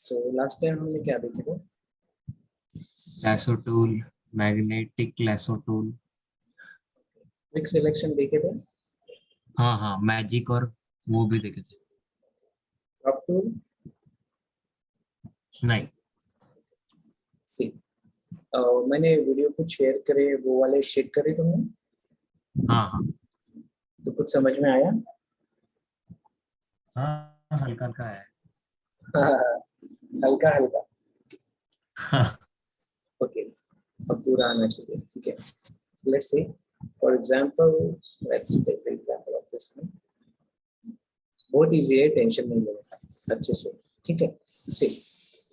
So last time हमने क्या देखे थे? Lasso tool, magnetic lasso tool. Quick selection देखे थे, हाँ हाँ, मैजिक और वो भी देखे थे। क्रॉप टूल, नहीं। सी। मैंने वीडियो कुछ शेयर करे, वो वाले चेक करे तुमने? हाँ हाँ तो कुछ समझ में आया? हाँ, हल्का हल्का है। हल्का हल्का। हाँ, ओके, अब पूरा आना चाहिए, ठीक है। Let's see, for example, let's take the example of this one. बहुत इजी है, टेंशन नहीं लेना अच्छे से, ठीक है। सी,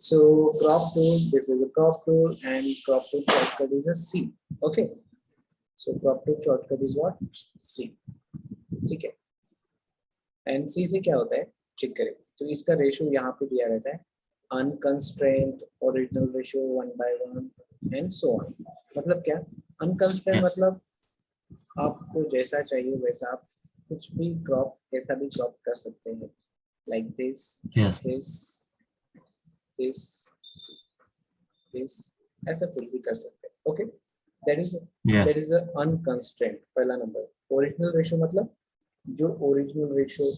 so crop tool, this is a crop tool and crop tool shortcut is a C. Okay, so crop tool shortcut is what? C, ठीक है। एंड सी से क्या होता है, चेक करें तो इसका रेशियो यहाँ पे दिया रहता है, unconstrained, original ratio, 1/1 and so on. मतलब क्या? अनकंस्ट्रेंट yes, मतलब आपको जैसा चाहिए वैसा आप कुछ भी क्रॉप, कैसा भी क्रॉप कर सकते हैं, like this, yes, this, this, this, ऐसा कुछ भी कर सकते हैं। Okay, that is yes, unconstrained, पहला नंबर। ओरिजिनल रेशियो मतलब जो ओरिजिनल रेशियो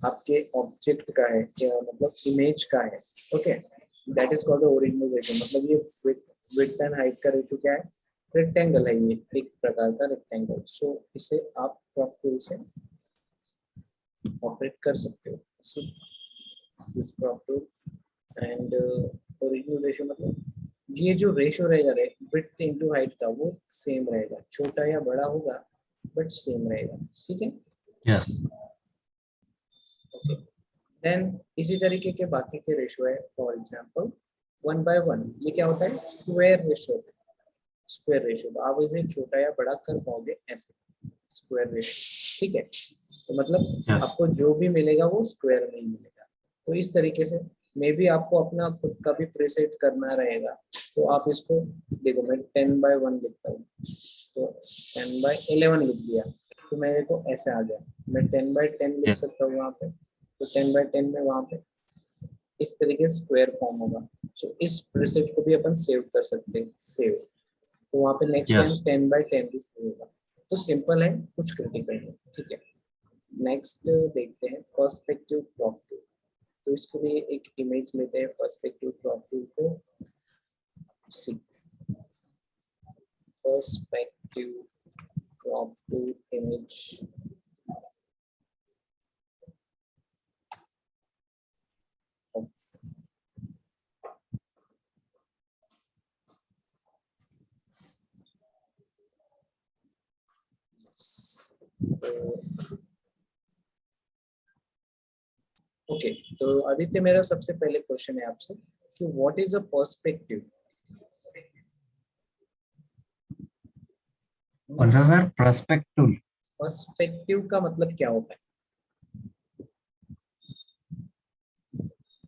आपके ऑब्जेक्ट का है, या मतलब इमेज का है, okay, that is called the original ratio. मतलब ये विड्थ एंड हाइट का रेशियो क्या है? रेक्टेंगल है, ये एक प्रकार का रेक्टेंगल। सो इसे आप क्रॉप टूल से ऑपरेट कर सकते हो। So this crop tool and original ratio मतलब ये जो रेशियो रहेगा विड्थ इनटू हाइट का, वो सेम रहेगा, छोटा या बड़ा होगा बट सेम रहेगा, ठीक है। yes, ओके, देन इसी तरीके के बाकी के रेशियो है, फॉर एग्जांपल 1/1, ये क्या होता है? Square ratio. स्क्वायर रेशियो तो आप इसे छोटा या बड़ा कर पाओगे ऐसे, स्क्वायर रेशियो, ठीक है। तो मतलब yes, आपको जो भी मिलेगा वो स्क्वायर में ही मिलेगा। तो इस तरीके से मे भी आपको अपना खुद का भी प्रीसेट करना रहेगा, तो आप इसको देखो, मैं 10/1 लिखता हूँ, तो 10/11 लिख दिया, तो मेरे को ऐसे आ गया। मैं 10/10 लिख yes, सकता हूँ वहाँ पे, तो 10/10 में वहाँ पे इस तरीके स्क्वायर फॉर्म होगा। तो इस प्रीसेट को भी अपन सेव कर सकते हैं, सेव, तो वहाँ पे नेक्स्ट टाइम yes, 10/10 भी सेव होगा। तो सिंपल है, कुछ क्रिटिकल है, ठीक है। नेक्स्ट देखते हैं पर्सपेक्टिव क्रॉप टूल। तो इसके लिए एक इमेज लेते हैं, पर्सपेक्टिव क्रॉप टूल को, see, perspective crop tool image, okay. तो आदित्य, मेरा सबसे पहले क्वेश्चन है आपसे कि व्हाट इज अ पर्सपेक्टिव? कौन सा सर? पर्सपेक्टिव? पर्सपेक्टिव का मतलब क्या होता है?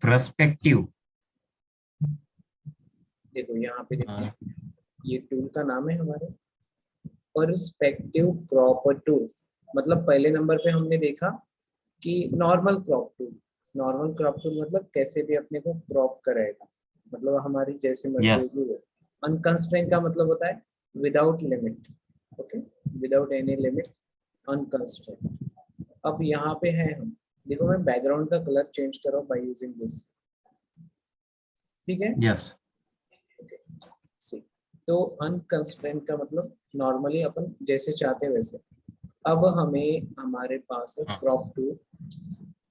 पर्सपेक्टिव? देखो यहाँ पे देखो, हाँ, ये टूल का नाम है हमारे, पर्सपेक्टिव क्रॉप टूल। मतलब पहले नंबर पे हमने देखा कि normal crop tool. Normal crop tool मतलब कैसे भी अपने को क्रॉप करेगा, मतलब हमारी जैसी मर्जी yes, होगी वो। अनकंस्ट्रेंट का मतलब होता है without limit, okay, without any limit, unconstrained. अब यहाँ पे है हम, देखो मैं बैकग्राउंड का कलर चेंज कर रहा हूँ बाय यूजिंग दिस, ठीक है। yes, सी, तो अनकंस्ट्रेंट का मतलब नॉर्मली अपन जैसे चाहते हैं वैसे। अब हमें हमारे पास है हाँ, crop tool,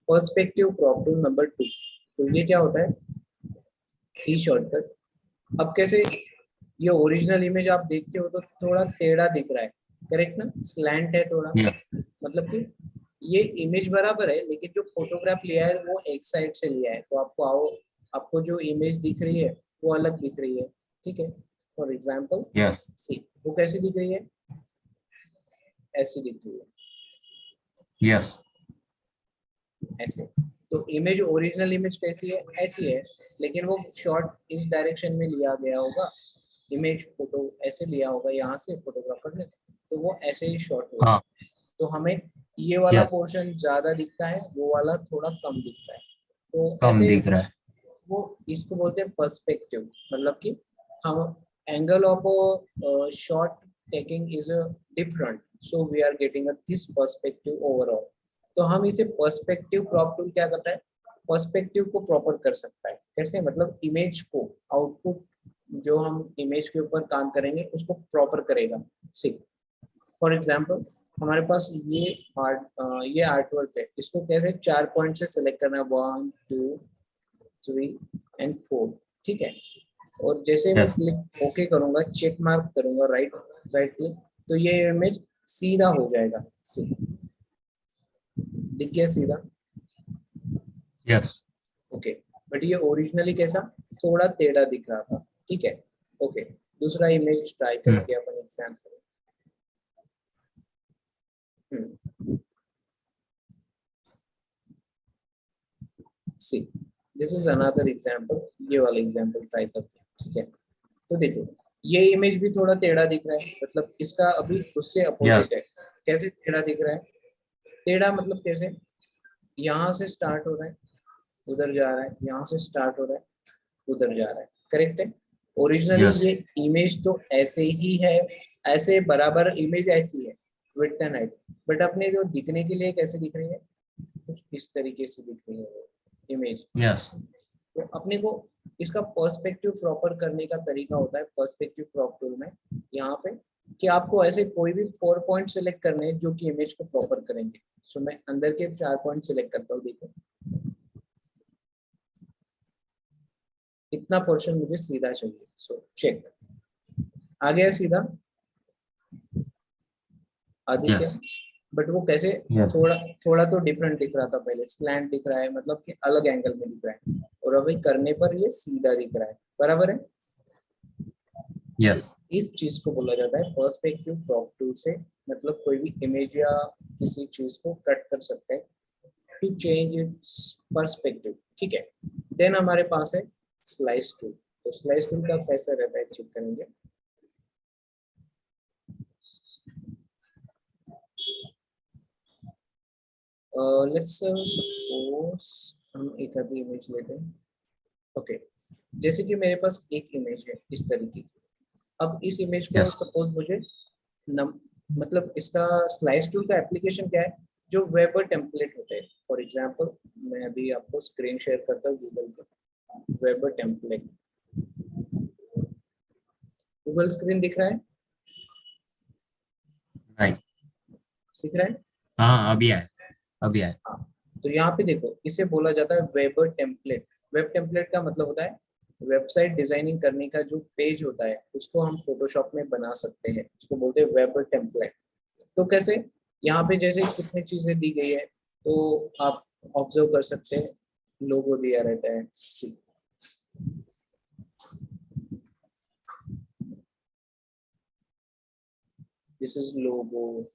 perspective crop tool number 2। तो ये क्या होता है? सी शॉर्टकट। अब कैसे, ये ओरिजिनल इमेज आप देखते हो तो थोड़ा टेढ़ा दिख रहा है, करेक्ट ना, स्लैंट है थोड़ा, yes, मतलब कि ये इमेज बराबर है लेकिन जो फोटोग्राफ लिया है वो एक साइड से लिया है, तो आपको आपको जो इमेज दिख रही है वो अलग दिख रही है, ठीक है। फॉर एग्जाम्पल yes, सी, वो कैसी दिख रही है? ऐसी दिख रही है, yes, ऐसे। तो इमेज, ओरिजिनल इमेज कैसी है? ऐसी है, लेकिन वो शॉट इस डायरेक्शन में लिया गया होगा, इमेज फोटो ऐसे लिया होगा यहाँ से फोटोग्राफर ने, तो वो ऐसे ही शॉट हुआ हाँ, है। तो हमें ये वाला yes, पोर्शन ज्यादा दिखता है, वो वाला थोड़ा कम दिखता है, तो कम ऐसे दिख रहा है। वो इसको बोलते हैं पर्सपेक्टिव, मतलब कि हम angle of shot taking is different, so we are getting this perspective overall. तो हम इसे पर्सपेक्टिव क्रॉप टूल क्या करता है, पर्सपेक्टिव को प्रॉपर कर सकता है। कैसे, मतलब इमेज को, आउटपुट जो हम इमेज के ऊपर काम करेंगे उसको प्रॉपर करेगा। सी फॉर एग्जाम्पल हमारे पास ये आर्ट वर्क है, इसको कैसे 4 पॉइंट से सिलेक्ट करना है, 1 2 3 एंड 4, ठीक है। और जैसे मैं Yes. क्लिक ओके करूंगा, चेक मार्क करूंगा, राइट क्लिक, तो ये इमेज सीधा हो जाएगा। दिख गया सीधा, Yes. ओके। बट ये ओरिजिनली कैसा, थोड़ा टेढ़ा दिख रहा था, ठीक है। ओके, दूसरा इमेज ट्राई करके अपन example, see this is another example, ये वाला एग्जाम्पल ट्राई करते हैं, ठीक है। तो देखो ये इमेज भी थोड़ा टेढ़ा दिख रहा है, मतलब इसका अभी उससे Yes. अपोजिट है। कैसे टेढ़ा दिख रहा है, टेढ़ा मतलब कैसे, यहाँ से स्टार्ट हो रहा है, उधर जा रहा है, यहाँ से स्टार्ट हो रहा है, उधर जा रहा है, करेक्ट है। Originally Yes. ये इमेज तो ऐसे ही है, ऐसे बराबर इमेज ऐसी है, विड्थ एंड हाइट, बट अपने जो दिखने के लिए कैसे दिख रही है, कुछ इस तरीके से दिख रही है इमेज। Yes. तो अपने को इसका पर्सपेक्टिव प्रॉपर करने का तरीका होता है पर्सपेक्टिव क्रॉप टूल में, यहाँ पे, कि आपको ऐसे कोई भी 4 पॉइंट सिलेक्ट करने हैं जो कि इमेज को प्रॉपर करेंगे। सो मैं अंदर के 4 पॉइंट सिलेक्ट करता हूँ, देखो इतना पोर्शन मुझे सीधा चाहिए, सो चेक, आ गया सीधा आदित्य। Yes. बट वो कैसे, Yes. थोड़ा थोड़ा तो डिफरेंट दिख रहा था पहले, स्लैंट दिख रहा है, मतलब कि अलग एंगल में दिख रहा है, और अभी करने पर ये सीधा दिख रहा है, बराबर है। Yes. इस चीज को बोला जाता है पर्सपेक्टिव क्रॉप टूल से, मतलब कोई भी इमेज या किसी चीज को कट कर सकते हैं टू चेंज इट्स पर्सपेक्टिव, ठीक है। देन हमारे पास है स्लाइस टूल। तो स्लाइस टूल का कैसा रहता है चेक करेंगे। लेट्स सपोज हम एक आधी इमेज लेते हैं, ओके। जैसे कि मेरे पास एक इमेज है इस तरीके की, अब इस इमेज को Yes. सपोज मुझे मतलब इसका स्लाइस टूल का एप्लीकेशन क्या है, जो वेब टेम्पलेट होते हैं। फॉर एग्जांपल मैं अभी आपको स्क्रीन शेयर करता हूँ गूगल पे, वेब टेम्पलेट, गूगल स्क्रीन दिख रहा है, Right. दिख रहा है, हाँ अभी आया, अभी आया। हाँ। तो यहाँ पे देखो इसे बोला जाता है वेब टेम्पलेट। वेब टेम्पलेट का मतलब होता है वेबसाइट डिजाइनिंग करने का जो पेज होता है उसको हम फोटोशॉप में बना सकते हैं, उसको बोलते हैं वेब टेम्पलेट। तो कैसे, यहाँ पे जैसे कितनी चीजें दी गई है, तो आप ऑब्जर्व कर सकते हैं, लोगो दिया रहता है, दिस इज लोगो,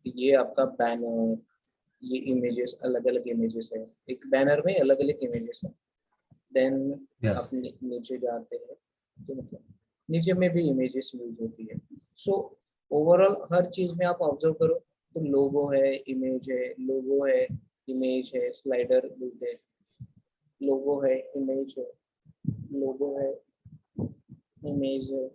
ये आपका बैनर, ये इमेजेस, अलग अलग इमेजेस है, एक बैनर में अलग अलग इमेजेस है। Then Yes. आप नीचे जाते हैं तो मतलब नीचे में भी इमेजेस यूज होती है। सो ओवरऑल हर चीज में आप ऑब्जर्व करो तो लोगो है, इमेज है, लोगो है, इमेज है, स्लाइडर बोलते हैं, लोगो है, इमेज है, लोगो है, इमेज है,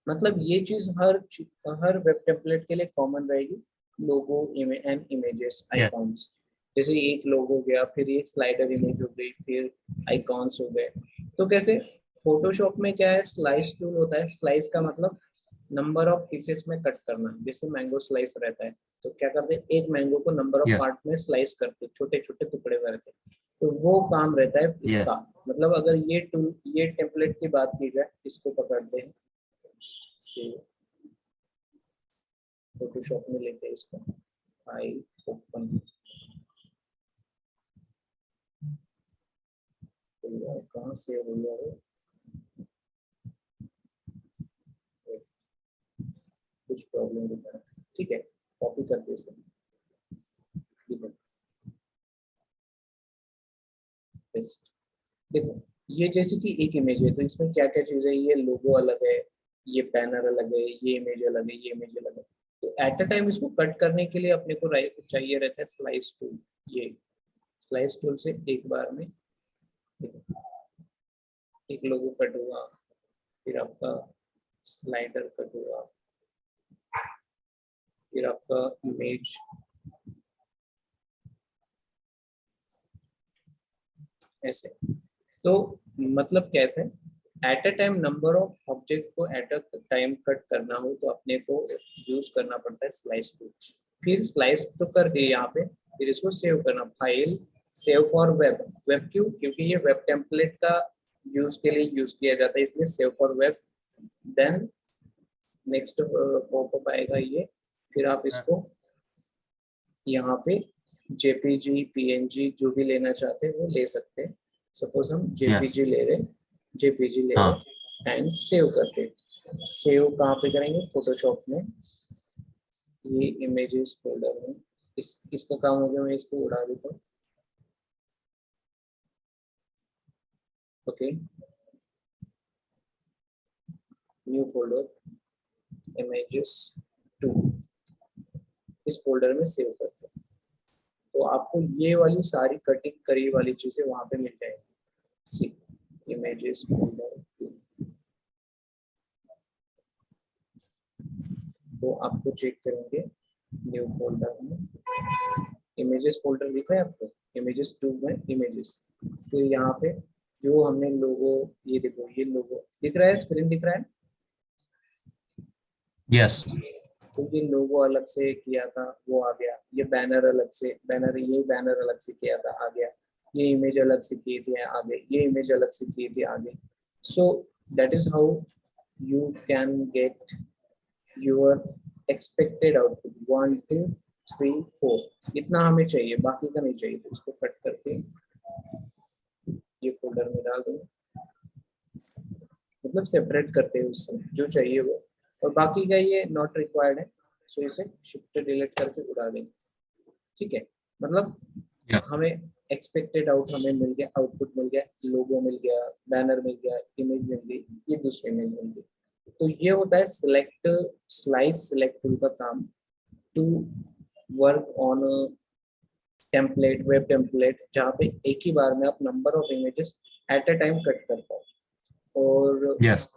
मतलब ये चीज हर वेब टेम्पलेट के लिए कॉमन रहेगी, logo and images Yes. Icons. जैसे एक लोगो हो गया, फिर एक स्लाइडर इमेज हो गई, फिर आइकॉन्स हो गए। तो कैसे फोटोशॉप में क्या है, स्लाइस टूल होता है, स्लाइस का मतलब नंबर ऑफ पीसेस में कट करना, जैसे मैंगो स्लाइस रहता है, तो क्या करते हैं एक मैंगो को नंबर ऑफ Yes. पार्ट में स्लाइस करते, छोटे छोटे टुकड़े करके, तो वो काम रहता है Yes. इसका। मतलब अगर ये टूल, ये टेम्पलेट की बात की जाए, इसको पकड़ते हैं से फोटोशॉप में लेते हैं इसको, फाइल ओपन, कहाँ से हो गया है, कुछ प्रॉब्लम दिख रहा है, ठीक है, कॉपी करते इसे, ठीक है, पेस्ट। देखो ये जैसे कि एक इमेज है, तो इसमें क्या क्या चीज़ है, ये लोगो अलग है, ये बैनर अलग है, ये इमेज अलग है, ये इमेज अलग है। तो एट अ टाइम इसको कट करने के लिए अपने को चाहिए रहता है स्लाइस टूल। ये स्लाइस टूल से एक बार में देखो एक लोगो कट हुआ, फिर आपका स्लाइडर कट हुआ, फिर आपका इमेज, ऐसे। तो मतलब कैसे, eight a time number of object को एट अ टाइम कट करना हो तो अपने को यूज करना पड़ता है स्लाइस टूल। फिर स्लाइस तो कर दिए यहाँ पे, फिर इसको सेव करना, file save for web. Web क्यों? क्योंकि ये वेब टेम्पलेट का यूज के लिए यूज किया जाता है, इसलिए save for web. Then next popup आएगा ये, फिर आप इसको यहाँ पे जेपीजी पीएनजी जो भी लेना चाहते हैं वो ले सकते हैं। सपोज हम यस जेपीजी ले रहे, जेपीजी ले हाँ रहे एंड सेव करते हैं। सेव कहाँ पे करेंगे? फोटोशॉप में, ये इमेजेस फोल्डर में। इसका काम हो गया, मैं इसको उड़ा देता हूँ। ओके, न्यू फोल्डर इमेजेस 2, इस फोल्डर में सेव करते हैं। तो आपको ये वाली सारी कटिंग करी वाली चीजें वहां पे मिल जाएंगी। सी इमेजेस फोल्डर, तो आपको चेक करेंगे न्यू फोल्डर में इमेजेस फोल्डर दिख रहा है आपको, इमेजेस 2 में इमेजेस। फिर यहाँ पे जो हमने लोगो, ये देखो ये लोगो दिख रहा है, स्क्रीन दिख रहा है। यस तो ये लोगो अलग से किया था वो आ गया, ये बैनर अलग से, बैनर ये बैनर अलग से किया था आ गया, ये इमेज अलग से किए थे आ गए, ये इमेज अलग से किए थे आ गए। So that is how you can get your expected output 1 2 3 4। इतना हमें चाहिए, बाकी का नहीं चाहिए। तो इसको कट करके ये फोल्डर में डाल देंगे, मतलब सेपरेट करते हैं उससे जो चाहिए वो, और बाकी का ये नॉट रिक्वायर्ड है, सो इसे शिफ्ट डिलीट करके उड़ा देंगे। ठीक है, मतलब यस हमें एक्सपेक्टेड आउट हमें मिल गया, आउटपुट मिल गया, लोगो मिल गया, बैनर मिल गया, इमेज मिल गई, ये दूसरी इमेज मिल गई। तो ये होता है सिलेक्ट स्लाइस सिलेक्ट टूल का काम, to work on template, web template, जहाँ पे एक ही बार में आप number of images at a time cut कर पाओ। और यस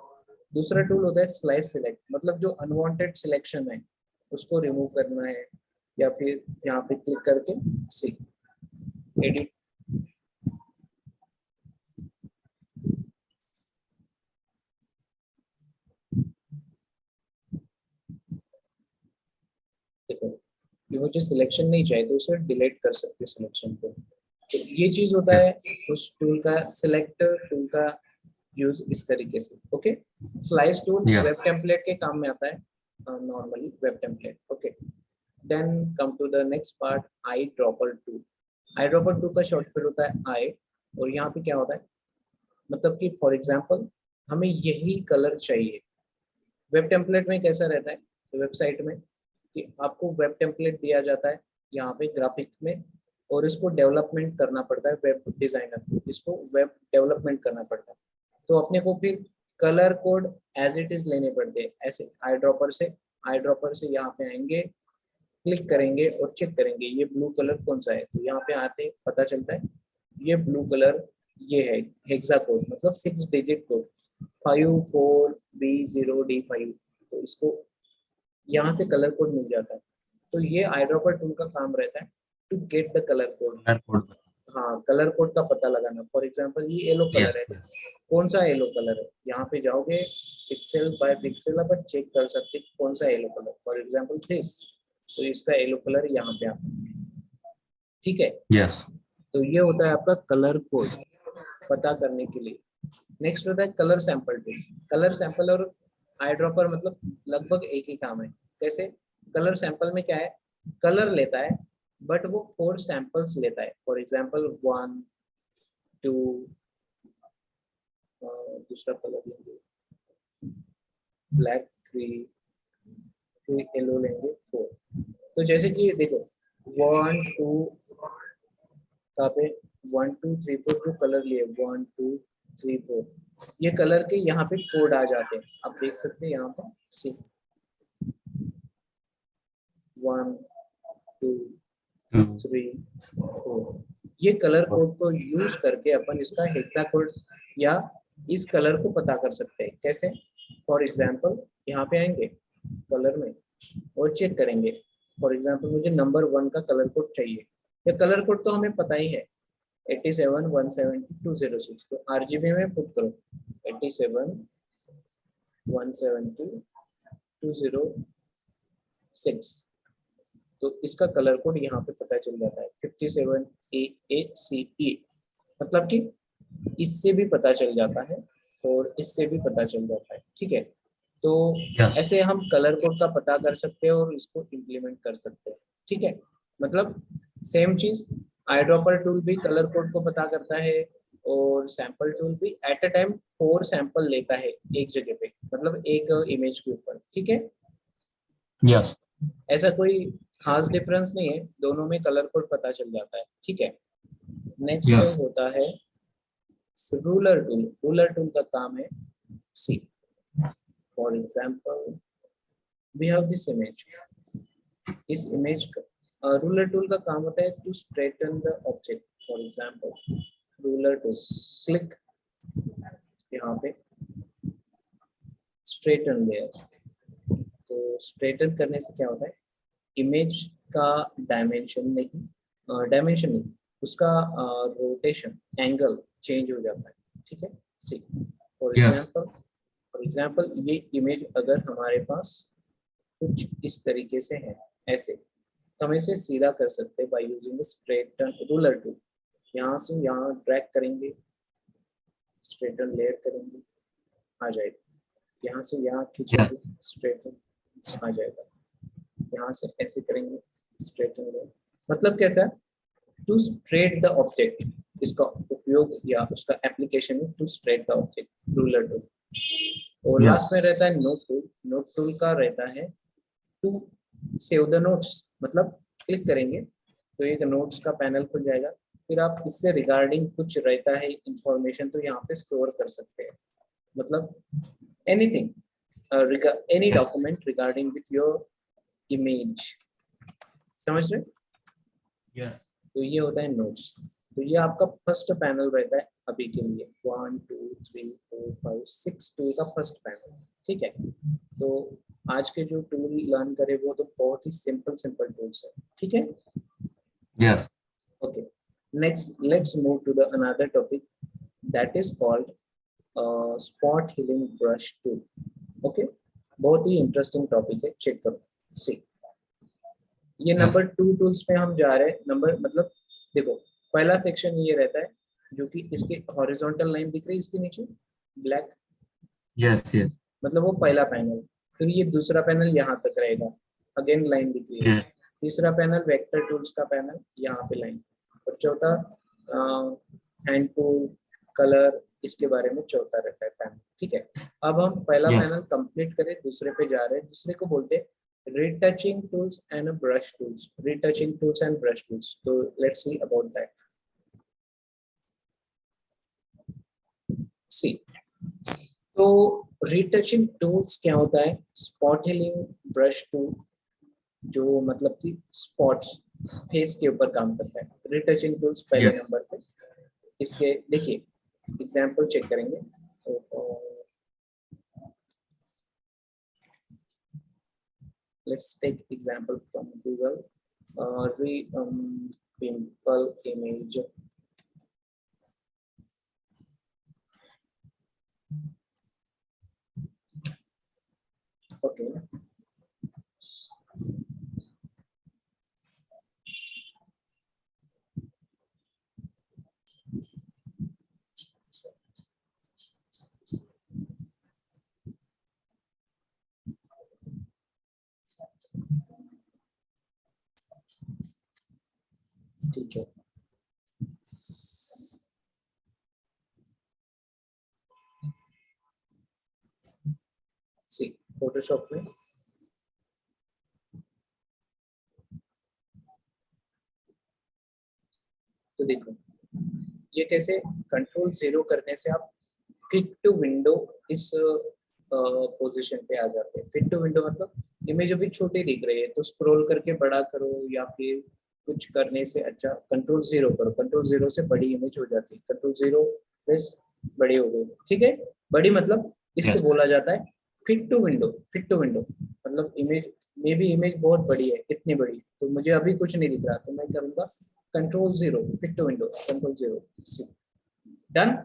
दूसरा टूल होता है स्लाइस सिलेक्ट, मतलब जो अनवांटेड सिलेक्शन है उसको रिमूव करना है, या फिर यहाँ पे क्लिक करके सी एडिट। देखो ये मुझे सिलेक्शन नहीं चाहिए तो उसे डिलीट कर सकते सिलेक्शन को। तो ये चीज होता है यस उस टूल का, सिलेक्ट टूल का यूज इस तरीके से। Okay, slice tool yes web template के काम में आता है, normally web template. Okay, then come to the next part, eye dropper tool. Eye dropper tool का शॉर्टकट होता है आई, और यहाँ पे क्या होता है, मतलब कि फॉर एग्जांपल हमें यही कलर चाहिए। वेब टेम्पलेट में कैसा रहता है, वेबसाइट में कि आपको वेब टेम्पलेट दिया जाता है यहाँ पे ग्राफिक में, और इसको डेवलपमेंट करना पड़ता है वेब डिजाइनर को, इसको वेब डेवलपमेंट करना पड़ता है। तो अपने को फिर colour code as it is लेने पड़ते हैं ऐसे आई ड्रॉपर से यहाँ पे आएंगे, क्लिक करेंगे और चेक करेंगे ये ब्लू कलर कौन सा है। तो यहाँ पे आते ही पता चलता है ये ब्लू कलर ये है हेक्सा कोड, मतलब 6 डिजिट कोड 54B0D5। तो इसको यहाँ से कलर कोड मिल जाता है। तो ये आई ड्रॉपर टूल का काम रहता है to get the colour code. Colour code हाँ, कलर कोड का पता लगाना। फॉर एग्जांपल ये येलो कलर यस है, यस कौन सा येलो कलर है, यहाँ पे जाओगे पिक्सल बाय पिक्सल आप चेक कर सकते हैं कौन सा yellow colour. For example this, तो इसका येलो कलर यहाँ पे आता है। ठीक है, यस तो ये होता है आपका कलर कोड पता करने के लिए। नेक्स्ट होता है colour sample tool. Colour sample और आई ड्रॉपर मतलब लगभग एक ही काम है। कैसे? कलर सैंपल में क्या है, कलर लेता है बट वो 4 सैंपल्स लेता है। फॉर एग्जांपल 1 2, दूसरा कलर लेंगे ब्लैक 3, फिर येलो लेंगे 4। तो जैसे कि देखो 1 2 यहाँ पे 1 2 3 4 जो कलर लिए 1 2 3 4, ये कलर के यहाँ पे कोड आ जाते हैं, आप देख सकते हैं यहाँ पर सी 1 2 3 4। ये कलर कोड को यूज करके अपन इसका हेक्सा कोड या इस कलर को पता कर सकते हैं। कैसे? फॉर एग्जाम्पल यहाँ पे आएंगे कलर में और चेक करेंगे। फॉर एग्जाम्पल मुझे नंबर 1 का कलर कोड चाहिए, ये कलर कोड तो हमें पता ही है 87 170 206, तो RGB में पुट करो 87 170 206, तो इसका कलर कोड यहाँ पे पता चल जाता है 57 AACE, मतलब कि इससे भी पता चल जाता है और इससे भी पता चल जाता है। ठीक है, तो Yes. ऐसे हम कलर कोड का पता कर सकते हैं और इसको इम्प्लीमेंट कर सकते हैं। ठीक है, मतलब सेम चीज आई ड्रॉपर टूल भी कलर कोड को पता करता है और सैंपल टूल भी एट अ टाइम 4 सैंपल लेता है एक जगह पे, मतलब एक इमेज के ऊपर। ठीक है, Yes. ऐसा कोई खास डिफरेंस नहीं है, दोनों में कलर कोड पता चल जाता है। ठीक है, नेक्स्ट Yes. होता है रूलर टूल। रूलर टूल का काम है see. For example we have this image, इस इमेज का रूलर टूल का काम होता है to straighten the object. For example ruler tool, click यहाँ पे स्ट्रेटन लेयर, तो स्ट्रेटन करने से क्या होता है, इमेज का डायमेंशन नहीं, उसका रोटेशन एंगल चेंज हो जाता है। ठीक है, सी फॉर Yes. एग्जाम्पल ये इमेज अगर हमारे पास कुछ इस तरीके से है ऐसे, तो हम इसे सीधा कर सकते हैं by using straighten ruler tool. यहाँ से यहाँ ड्रैग करेंगे, स्ट्रेटन लेयर करेंगे, आ जाएगा। यहाँ से यहाँ खींचेंगे, स्ट्रेटन आ जाएगा। यहाँ से ऐसे करेंगे, स्ट्रेटन लेयर, मतलब कैसा, टू स्ट्रेट द ऑब्जेक्ट, इसका उपयोग या उसका एप्लीकेशन है to straight the object ruler tool. और Yes. लास्ट में रहता है नोट टूल। नोट टूल का रहता है टू सेव द नोट्स, मतलब क्लिक करेंगे तो एक नोट्स का पैनल खुल जाएगा, फिर आप इससे रिगार्डिंग कुछ रहता है इंफॉर्मेशन तो यहाँ पे स्टोर कर सकते हैं, मतलब anything, any document regarding with your image. समझ रहे? Yes. तो ये होता है नोट्स। तो ये आपका फर्स्ट पैनल रहता है अभी के लिए, 1 2 3 4 5 6 टूल का फर्स्ट पैनल। ठीक है, तो आज के जो टूल लर्न करे वो तो बहुत ही सिंपल टूल्स है। ठीक है, Yes. Okay, next let's move to the another topic that is called spot healing brush tool. Okay, बहुत ही इंटरेस्टिंग टॉपिक है, चेक करो। सी, ये Yes. नंबर 2 टूल्स पे हम जा रहे हैं। नंबर मतलब देखो, पहला सेक्शन ये रहता है जो कि इसके हॉरिजॉन्टल लाइन दिख रही है इसके नीचे ब्लैक, Yes. Yes. मतलब वो पहला पैनल। फिर ये दूसरा पैनल यहाँ तक रहेगा, अगेन लाइन दिख रही है। Yes. तीसरा पैनल वेक्टर टूल्स का पैनल, यहाँ पे लाइन। और चौथा हैंड टूल, कलर, इसके बारे में चौथा रहता है पैनल। ठीक है, अब हम पहला Yes. पैनल कंप्लीट करें, दूसरे पे जा रहे हैं। दूसरे को बोलते हैं retouching tools and brush tools, retouching tools and brush tools, so let's see about that. See, तो retouching tools क्या होता है, spot healing brush tool जो मतलब कि स्पॉट्स फेस के ऊपर काम करता है। retouching tools पहले Yes. नंबर पे, इसके देखिए एग्जाम्पल चेक करेंगे। तो let's take example from Google, pimple image, okay, ठीक है। सी, फोटोशॉप में तो देखो ये कैसे, कंट्रोल 0 करने से आप फिट टू विंडो इस पोजीशन पे आ जाते हैं। फिट टू विंडो मतलब इमेज अभी छोटी दिख रही है तो स्क्रॉल करके बड़ा करो या फिर कुछ करने से अच्छा कंट्रोल 0 करो, कंट्रोल 0 से बड़ी इमेज हो जाती है। कंट्रोल 0 प्रेस बड़ी हो गई, ठीक है। बड़ी मतलब इसको Yes. बोला जाता है fit to window. Fit to window मतलब इमेज में भी इमेज बहुत बड़ी है, इतनी बड़ी तो मुझे अभी कुछ नहीं दिख रहा, तो मैं करूंगा control 0, fit to window, control 0 done.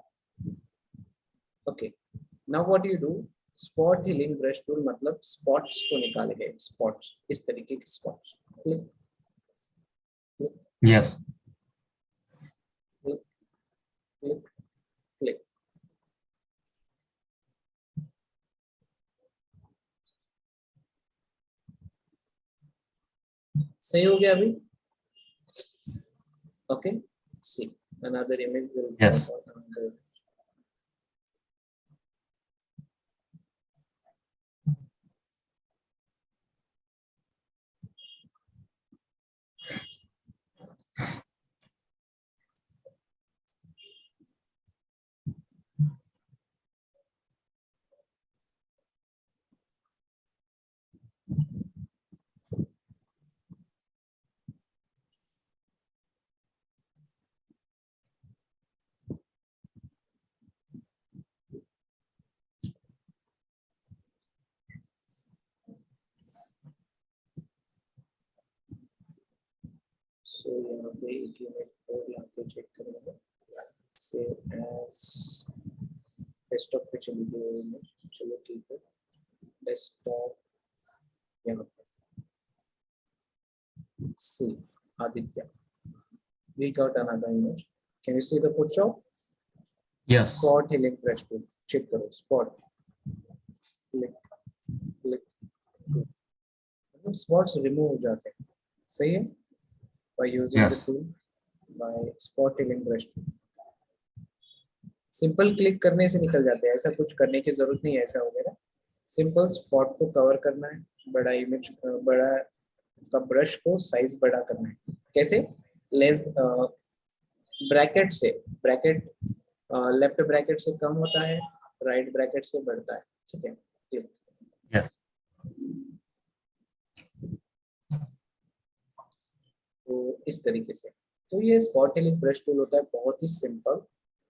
Okay, now what you do, spot healing brush tool मतलब स्पॉट्स को निकालेंगे, स्पॉट्स इस तरीके के spots, click click Yes. Click click click. सही हो गया अभी? Okay, see another image will Yes. pop out another. So यहाँ पे एक इमेज और यहाँ पे चेक करेंगे, सेव एज डेस्कटॉप पे चली गई वो इमेज, चलो ठीक है, डेस्कटॉप यहाँ पे सी Aditya, we got another image, can you see the photo? Yes. Spot healing brush tool, check करो spot, क्लिक क्लिक, मतलब स्पॉट्स रिमूव हो जाते हैं, सही है, by using the Yes. tool by spot healing brush tool। Simple click करने से निकल जाते हैं, ऐसा कुछ करने की जरूरत नहीं है ऐसा वगैरह, सिंपल स्पॉट को कवर करना है, बड़ा इमेज बड़ा का ब्रश को साइज बड़ा करना है, कैसे, लेस ब्रैकेट से, ब्रैकेट लेफ्ट ब्रैकेट से कम होता है, राइट ब्रैकेट से बढ़ता है, ठीक है, क्लिक। Yes. तो इस तरीके से, तो ये स्पॉट हीलिंग ब्रश टूल होता है, बहुत ही सिंपल।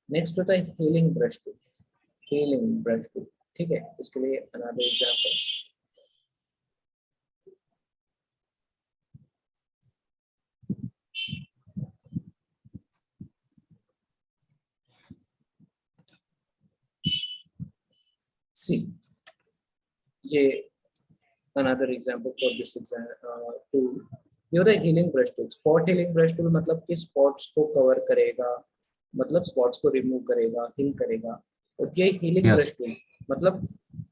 नेक्स्ट होता है healing brush tool, healing brush tool, ठीक है, इसके लिए अनदर एग्जांपल, सी ये another example for this tool, ये होता है healing brush tool. Spot healing brush tool मतलब कि स्पॉट्स को कवर करेगा, मतलब स्पॉट्स को रिमूव करेगा, हील करेगा, और ये हीलिंग Yes. ब्रश टूल मतलब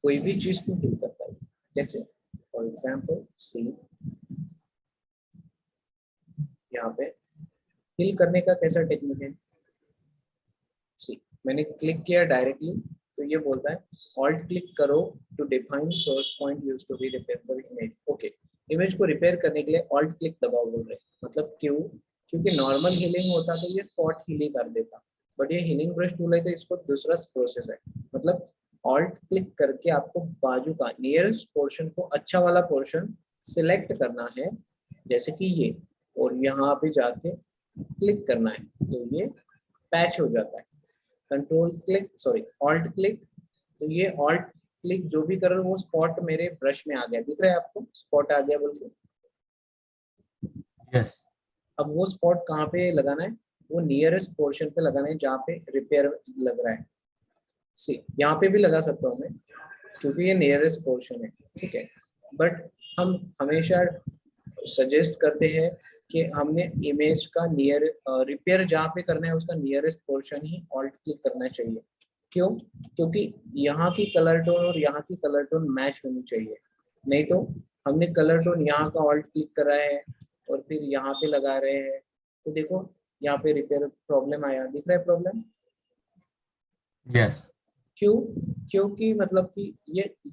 कोई भी चीज को हील करता है, जैसे फॉर एग्जांपल सी यहाँ पे हील करने का कैसा टेक्निक है, सी मैंने क्लिक किया डायरेक्टली तो ये बोलता है ऑल्ट क्लिक करो to define source point used to be repair image. Okay, image को रिपेयर करने के लिए ऑल्ट क्लिक दबाओ बोल रहे हैं, मतलब क्यों, क्योंकि नॉर्मल हीलिंग होता तो ये स्पॉट हील ही कर देता, बट ये हीलिंग ब्रश टूल है तो इसको दूसरा प्रोसेस है, मतलब ऑल्ट क्लिक करके आपको बाजू का नियरेस्ट पोर्शन को, अच्छा वाला पोर्शन सिलेक्ट करना है, जैसे कि ये, और यहाँ पे जाके क्लिक करना है तो ये पैच हो जाता है, control click sorry alt click, तो ये ऑल्ट क्लिक जो भी कर रहे हो वो स्पॉट मेरे ब्रश में आ गया, दिख रहा है आपको स्पॉट आ गया बोल के। Yes. अब वो स्पॉट कहाँ पे लगाना है, वो नियरेस्ट पोर्शन पे लगाना है जहाँ पे रिपेयर लग रहा है, सी यहाँ पे भी लगा सकता हूँ मैं क्योंकि ये नियरेस्ट पोर्शन है, ठीक है, बट हम हमेशा सजेस्ट करते हैं कि हमने इमेज का नियर रिपेयर जहाँ पे करना है उसका नियरेस्ट पोर्शन ही ऑल्ट क्लिक करना चाहिए, क्यों, क्योंकि यहाँ की कलर टोन और यहाँ की कलर टोन मैच होनी चाहिए, नहीं तो हमने कलर टोन यहाँ का ऑल्ट क्लिक करा है और फिर यहाँ पे लगा रहे हैं, तो देखो यहाँ पे रिपेयर प्रॉब्लम आया, दिख रहा है प्रॉब्लम, Yes. क्यों, क्योंकि मतलब कि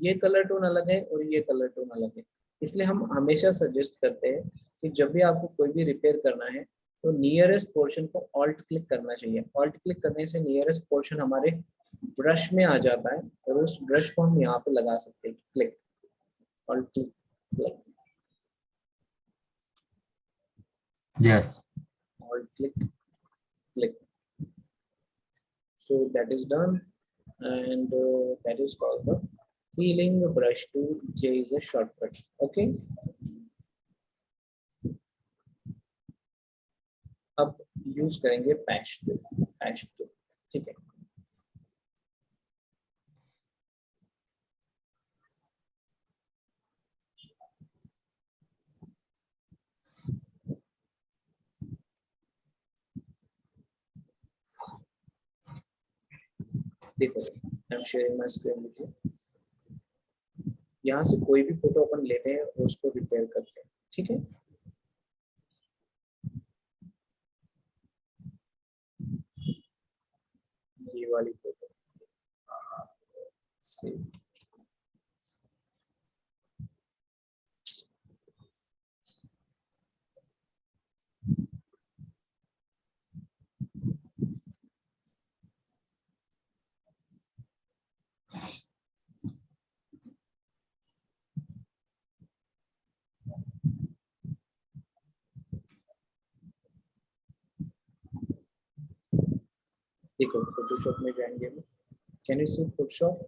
ये कलर टोन अलग है और ये कलर टोन अलग है, इसलिए हम हमेशा सजेस्ट करते हैं कि जब भी आपको कोई भी रिपेयर करना है तो नियरेस्ट पोर्शन को ऑल्ट क्लिक करना चाहिए, ऑल्ट क्लिक करने से नियरेस्ट पोर्शन हमारे ब्रश में आ जाता है और उस ब्रश को हम यहाँ पे लगा सकते हैं, click alt click click Yes. Alt click click, So that is done, and that is called the healing brush tool. J is a shortcut. Okay, अब यूज करेंगे पैच टूल. ठीक है, देखो I am sharing my screen with you. यहाँ से कोई भी photo अपन लेते हैं और उसको रिपेयर करते हैं. ठीक है, ये वाली फोटो से देखो फोटोशॉप में जाएंगे. Can you see Photoshop?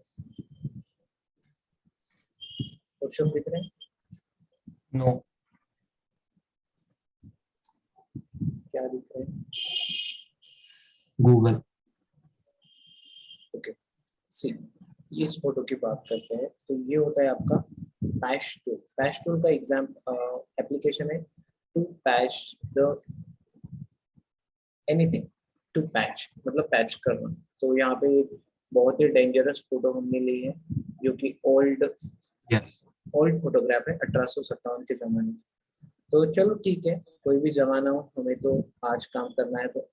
Photoshop दिख रहे हैं? नो. क्या दिख रहे हैं? गूगल. ओके, सी इस फोटो की बात करते हैं. तो ये होता है आपका पैच टूल. पैच टूल का एग्जाम एप्लीकेशन है to patch the anything. To patch मतलब पैच करना. तो यहाँ पे बहुत ही डेंजरस फोटो हमने ली है जो कि ओल्ड यस. फोटोग्राफ है 1857 के जमाने. तो चलो ठीक है, कोई भी जमाना हो, हमें तो आज काम करना है, तो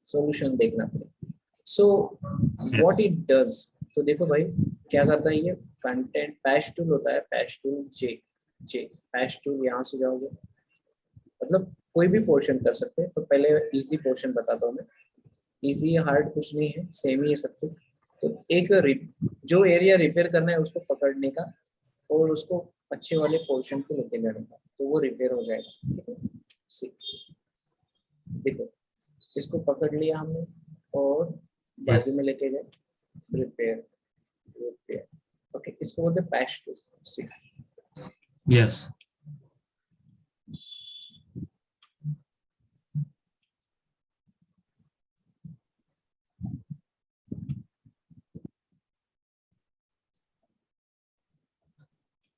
सॉल्यूशन देखना पड़ेगा. सो व्हाट इट डज, तो देखो भाई क्या करता है ये कंटेंट. पैच टूल होता है, पैच टूल जे पैच टूल. यहाँ से जाओगे मतलब कोई भी पोर्शन कर सकते हैं. तो पहले इजी पोर्शन बताता हूँ मैं. इजी हार्ड कुछ नहीं है, सेम ही है सब कुछ. तो एक जो एरिया रिपेयर करना है उसको पकड़ने का और उसको अच्छे वाले पोर्शन को लेके जाने का, तो वो रिपेयर हो जाएगा. ठीक है, सी देखो इसको पकड़ लिया हमने और बाजू में लेके गए. रिपेयर. ओके, इसको बोलते हैं पैच टूल. सी यस.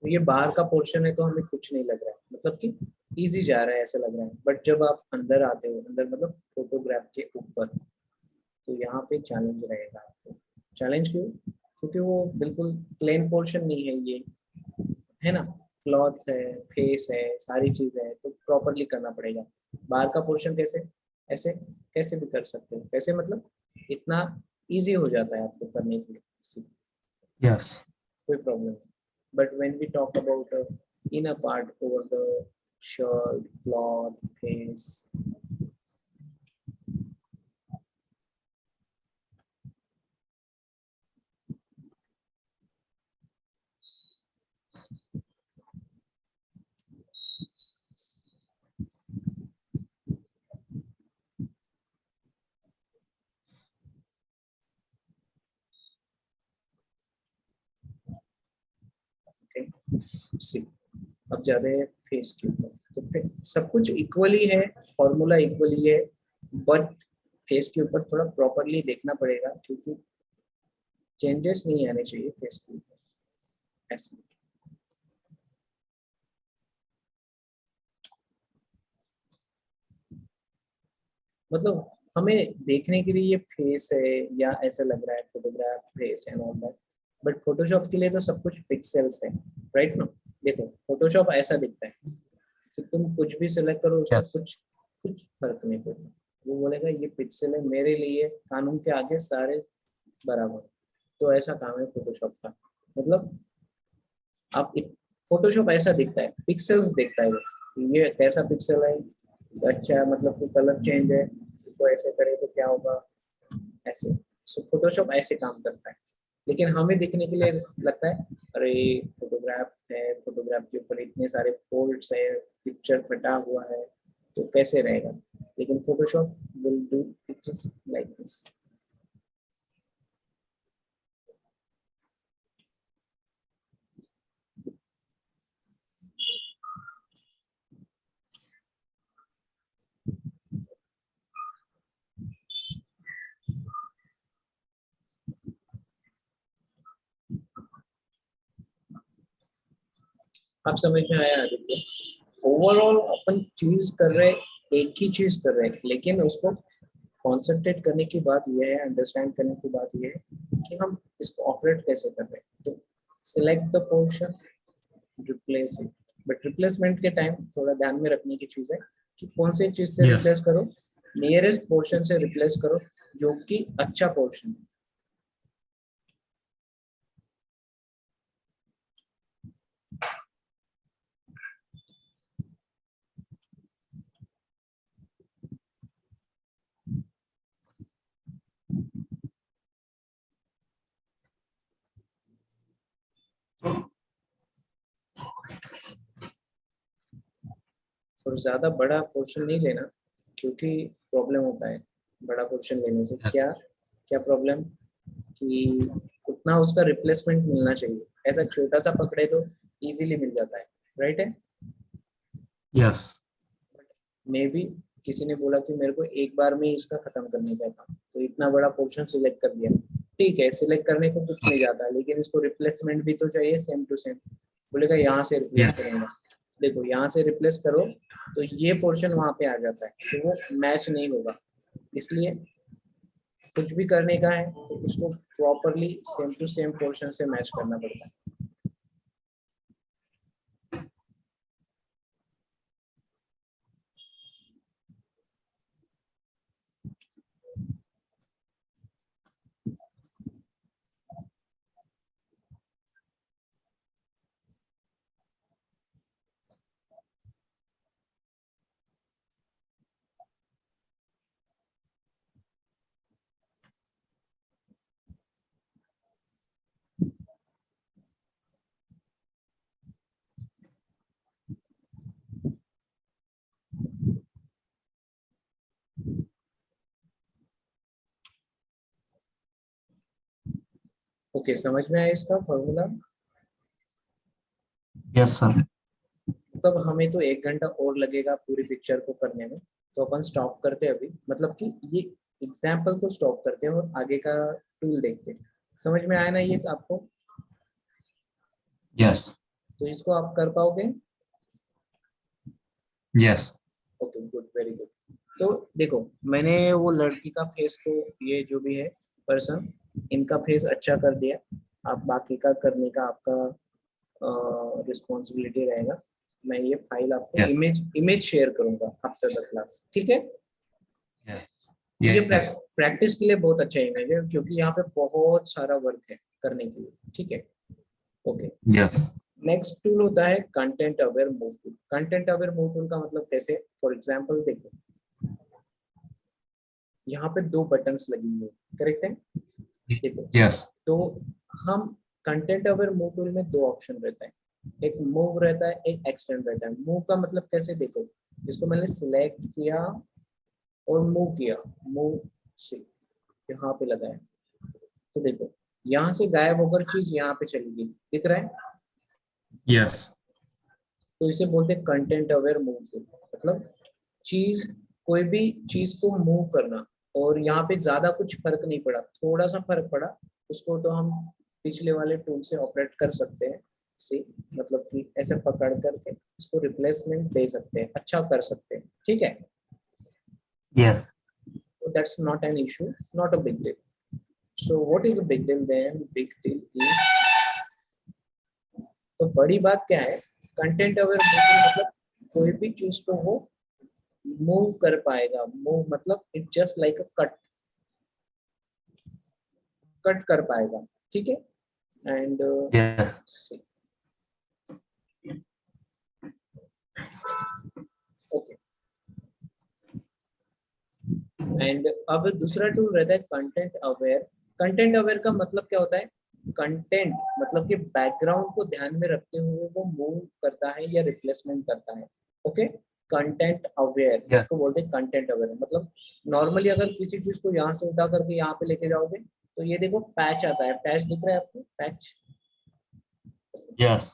ये बाहर का पोर्शन है तो हमें कुछ नहीं लग रहा है, मतलब कि इजी जा रहा है ऐसा लग रहा है. बट जब आप अंदर आते हो, अंदर मतलब फोटोग्राफ के ऊपर, तो यहाँ पे चैलेंज रहेगा आपको. चैलेंज क्यों? क्योंकि वो बिल्कुल प्लेन पोर्शन नहीं है ये, है ना. क्लॉथ्स है, फेस है, सारी चीज है, तो प्रॉपरली करना पड़ेगा. बाहर का पोर्शन कैसे ऐसे कैसे भी कर सकते हो. कैसे मतलब इतना इजी हो जाता है आपको करने के लिए. यस. कोई प्रॉब्लम नहीं. But when we talk about inner part over the shirt, cloth, face, okay, see, अब ज्यादा है फेस के ऊपर. तो फिर सब कुछ इक्वली है, फॉर्मूला इक्वली है, बट फेस के ऊपर थोड़ा प्रॉपरली देखना पड़ेगा क्योंकि चेंजेस नहीं आने चाहिए फेस के ऊपर ऐसे. मतलब हमें देखने के लिए ये फेस है या ऐसा लग रहा है photograph face and all that. But Photoshop के लिए तो सब कुछ पिक्सेल्स है, राइट ना. देखो फोटोशॉप ऐसा दिखता है कि तुम कुछ भी सिलेक्ट करो उसका Yes. कुछ फर्क नहीं पड़ता. वो बोलेगा ये पिक्सल है, मेरे लिए कानून के आगे सारे बराबर. तो ऐसा काम है फोटोशॉप का. मतलब आप फोटोशॉप ऐसा दिखता है, पिक्सेल्स दिखता है. ये कैसा पिक्सल है, अच्छा मतलब कि कलर चेंज है, तो ऐसे करे तो क्या होगा ऐसे. सो फोटोशॉप ऐसे काम करता है. लेकिन हमें दिखने के लिए लगता है अरे फोटोग्राफ है, फोटोग्राफ के ऊपर इतने सारे फोल्ड्स है, पिक्चर फटा हुआ है, तो कैसे रहेगा. लेकिन Photoshop will do pictures like this. आप समझ में आया आदित्य? ओवरऑल अपन चीज कर रहे, एक ही चीज कर रहे हैं, लेकिन उसको कॉन्सेंट्रेट करने की बात यह है, अंडरस्टैंड करने की बात यह है कि हम इसको ऑपरेट कैसे कर रहे हैं। तो select the portion, replace it, but replacement के टाइम थोड़ा ध्यान में रखने की चीज है कि कौन सी चीज से Yes. रिप्लेस करो, नियरेस्ट पोर्शन से रिप्लेस करो जो कि अच्छा पोर्शन है। और ज्यादा बड़ा पोर्शन नहीं लेना, क्योंकि प्रॉब्लम होता है बड़ा पोर्शन लेने से। Yes. क्या क्या प्रॉब्लम कि उतना उसका रिप्लेसमेंट मिलना चाहिए, ऐसा छोटा सा पकड़े तो इजीली मिल जाता है, राइट है? Yes. मे बी किसी ने बोला कि मेरे को एक बार में ही इसका खत्म करने का था, तो इतना बड़ा पोर्शन सिलेक्ट कर दिया। ठीक है, सिलेक्ट करने को कुछ नहीं जाता, लेकिन इसको रिप्लेसमेंट भी तो चाहिए सेम टू सेम। बोलेगा यहाँ से रिप्लेस Yes. करूंगा, देखो यहाँ से रिप्लेस करो तो ये पोर्शन वहां पे आ जाता है, तो वो मैच नहीं होगा। इसलिए कुछ भी करने का है तो उसको properly same to same portion से मैच करना पड़ता है। ओके, समझ में आया इसका फॉर्मूला? Yes, sir. तब हमें तो 1 घंटा और लगेगा पूरी पिक्चर को करने में, तो अपन स्टॉप करते हैं अभी, मतलब कि ये एग्जाम्पल को स्टॉप करते हैं और आगे का टूल देखते हैं। समझ में आया ना ये तो आपको? Yes. तो इसको आप कर पाओगे? Yes. Okay, good, very good. तो देखो, मैंने वो लड़की का फेस को, ये जो भी है पर्सन, इनका फेस अच्छा कर दिया। आप बाकी का करने का आपका रिस्पॉन्सिबिलिटी रहेगा। मैं ये फाइल आपको Yes. इमेज शेयर करूंगा आफ्टर द क्लास, ठीक है? Yes. ये Yes. प्रैक्टिस के लिए बहुत अच्छा इमेज है, क्योंकि यहाँ पे बहुत सारा वर्क है करने के लिए, ठीक है? Okay, Yes. नेक्स्ट टूल होता है content aware move tool. Content aware move tool का मतलब कैसे? फॉर एग्जांपल देखो, यहाँ पे 2 बटन्स लगी हुई है, करेक्ट है? देखो, Yes. तो हम कंटेंट अवेयर मूव टूल में 2 ऑप्शन रहता है, एक मूव रहता है, एक एक्सटेंड रहता है। मूव का मतलब कैसे? देखो, इसको मैंने सिलेक्ट किया और मूव किया, मूव से यहाँ पे लगाया, तो देखो यहाँ से गायब होकर चीज यहाँ पे चली गई, दिख रहा है? Yes. तो इसे बोलते हैं कंटेंट अवेयर मूव टूल। मतलब चीज, कोई भी चीज को मूव करना, और यहाँ पे ज्यादा कुछ फर्क नहीं पड़ा, थोड़ा सा फर्क पड़ा, उसको तो हम पिछले वाले टूल से ऑपरेट कर सकते हैं। सी, मतलब कि ऐसे पकड़ करके इसको रिप्लेसमेंट दे सकते हैं, अच्छा कर सकते हैं, ठीक है? Yes. So that's not an issue, not a big deal. So what is a big deal then? Big deal is, तो बड़ी बात क्या है? कंटेंट अवेयर मतलब कोई भी चीज को वो मूव कर पाएगा। मूव मतलब it just like a cut, cut कर पाएगा, ठीक है? And Yes. ओके, एंड अब दूसरा टूल रहता है कंटेंट अवेयर। कंटेंट अवेयर का मतलब क्या होता है? कंटेंट मतलब कि बैकग्राउंड को ध्यान में रखते हुए वो मूव करता है या रिप्लेसमेंट करता है। Okay, content aware, Yes. इसको बोलते हैं कंटेंट अवेयर। मतलब नॉर्मली अगर किसी चीज को यहाँ से उठा करके यहाँ पे लेके जाओगे, तो ये देखो पैच आता है, पैच दिख रहा है आपको? Patch, Yes.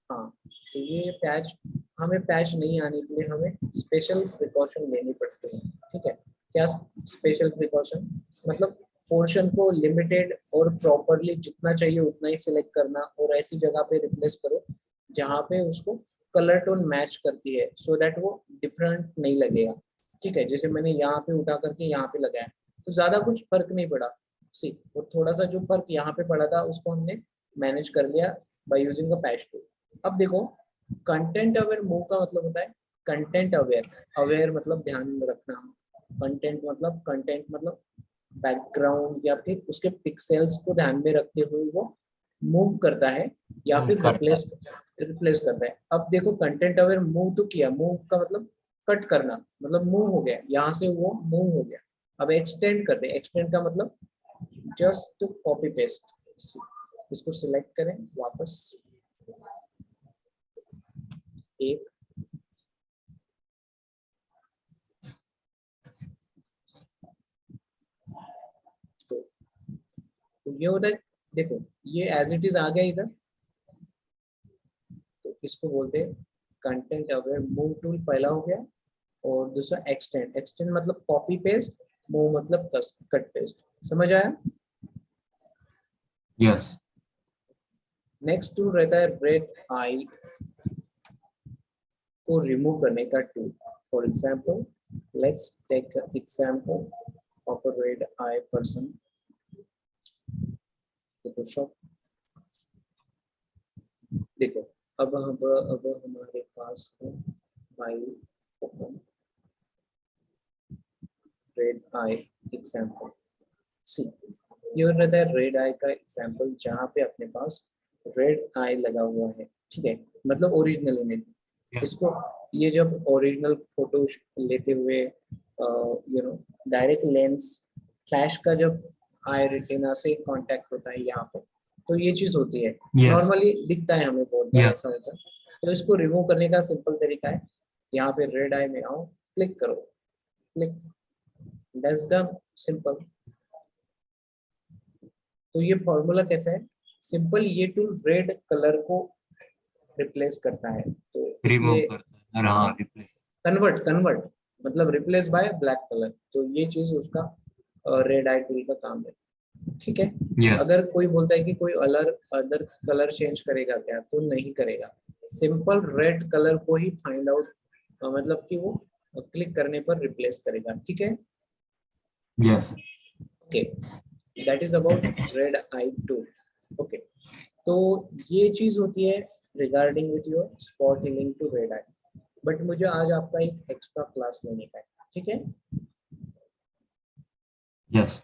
हाँ, तो ये पैच, हमें पैच नहीं आने के लिए हमें स्पेशल प्रिकॉशन लेनी पड़ती है, ठीक है? क्या स्पेशल प्रिकॉशन? मतलब पोर्शन को लिमिटेड और प्रॉपरली जितना चाहिए उतना ही सिलेक्ट करना, और ऐसी जगह पे रिप्लेस करो जहाँ पे उसको कलर टोन मैच करती है, सो दैट वो डिफरेंट नहीं लगेगा। ठीक है, जैसे मैंने यहाँ पे उठा करके यहाँ पे लगाया तो ज्यादा कुछ फर्क नहीं पड़ा। सी वो थोड़ा सा जो फर्क यहाँ पे पड़ा था उसको हमने मैनेज कर लिया by using a patch tool. अब देखो, कंटेंट अवेयर मूव का मतलब होता है कंटेंट अवेयर। अवेयर मतलब ध्यान में रखना, कंटेंट मतलब बैकग्राउंड या फिर उसके पिक्सेल्स को ध्यान में रखते हुए वो मूव करता है या मूव फिर करता है। रिप्लेस करता है। अब देखो, कंटेंट अवेयर मूव तो किया, मूव का मतलब कट करना, मतलब मूव हो गया, यहाँ से वो मूव हो गया। अब एक्सटेंड करते हैं, एक्सटेंड का मतलब जस्ट कॉपी पेस्ट। इसको सिलेक्ट करें वापस, एक तो ये होता है। देखो, ये एज इट इज आ गया इधर, तो इसको बोलते हैं कंटेंट अवेयर मूव टूल, पहला हो गया। और दूसरा एक्सटेंड, एक्सटेंड मतलब कॉपी पेस्ट, मूव मतलब कट पेस्ट। समझ आया? यस। नेक्स्ट टूल रहता है रेड आई को रिमूव करने का टूल। For example, let's take example of a red eye person. Photoshop, देखो, अब हमारे पास है file open red eye example. See, ये रहता है रेड आई का एग्जाम्पल जहाँ पे अपने पास रेड आई लगा हुआ है। ठीक है, मतलब ओरिजिनल इमेज। इसको, ये जब ओरिजिनल फोटो लेते हुए डायरेक्ट लेंस फ्लैश का जब आई रेटिना से कांटेक्ट होता है यहाँ पे, तो ये चीज होती है। यस। नॉर्मली दिखता है हमें, बहुत बार यस। ऐसा होता है। तो इसको रिमूव करने का सिंपल तरीका है, यहाँ पे रेड आई में आओ, क्लिक करो, क्लिक, दैट्स डन, सिंपल। तो ये फॉर्मूला कैसा है? सिंपल, ये टूल रेड कलर को रिप्लेस करता है, तो रिमूव इसलिए करता है, हाँ रिप्लेस। कन्वर्ट कन्वर्ट मतलब रिप्लेस बाय ब्लैक कलर, तो ये चीज उसका रेड आई टूल का काम है। ठीक है, यस। अगर कोई बोलता है कि कोई अदर कलर चेंज करेगा क्या, तो नहीं करेगा। सिंपल रेड कलर को ही फाइंड आउट, मतलब कि वो क्लिक करने पर रिप्लेस करेगा। ठीक है, yes. Okay, that is about red eye tool. Okay, तो ये चीज होती है regarding with your spot healing to red eye. But मुझे आज आपका एक एक्स्ट्रा क्लास लेने का है। ठीक है, yes.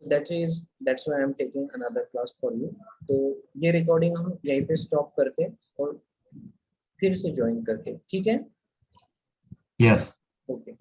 That's why I am taking another class for you. तो ये रिकॉर्डिंग हम यहीं पे स्टॉप करते हैं और फिर से ज्वाइन करते हैं। ठीक है, यस। ओके।